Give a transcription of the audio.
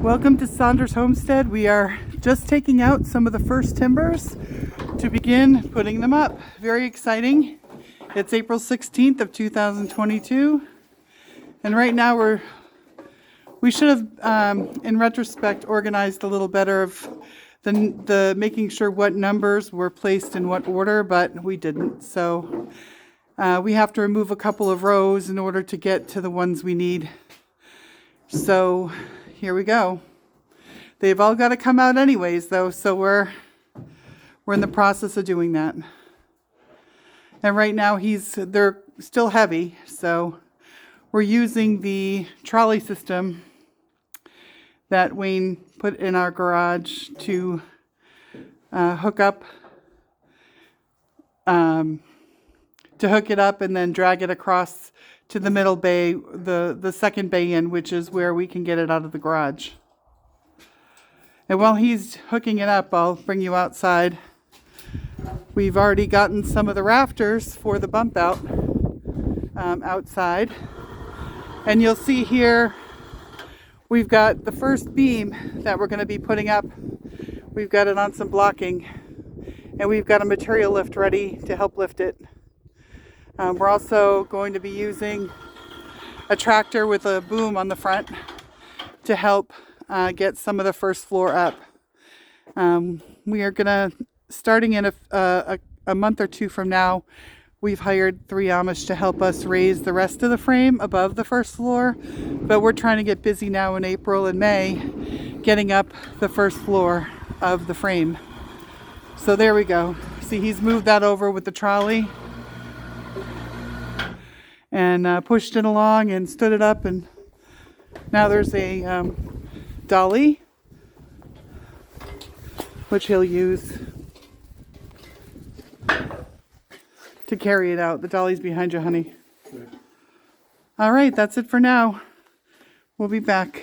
Welcome to Saunders Homestead. We are just taking out some of the first timbers to begin putting them up. Very exciting. It's April 16th of 2022. And right now we should have, in retrospect, organized a little better of the making sure what numbers were placed in what order, but we didn't. So we have to remove a couple of rows in order to get to the ones we need. So here we go. They've all got to come out anyways, though, so we're in the process of doing that. And right now they're still heavy, so we're using the trolley system that Wayne put in our garage to hook it up and then drag it across to the middle bay, the second bay in, which is where we can get it out of the garage. And while he's hooking it up, I'll bring you outside. We've already gotten some of the rafters for the bump out outside. And you'll see here, we've got the first beam that we're going to be putting up. We've got it on some blocking, and we've got a material lift ready to help lift it. We're also going to be using a tractor with a boom on the front to help get some of the first floor up. We are going to, starting in a month or two from now, we've hired 3 Amish to help us raise the rest of the frame above the first floor, but we're trying to get busy now in April and May getting up the first floor of the frame. So there we go. See, he's moved that over with the trolley and pushed it along and stood it up, and now there's a dolly which he'll use to carry it out. The dolly's behind you, honey. All right, that's it for now. We'll be back.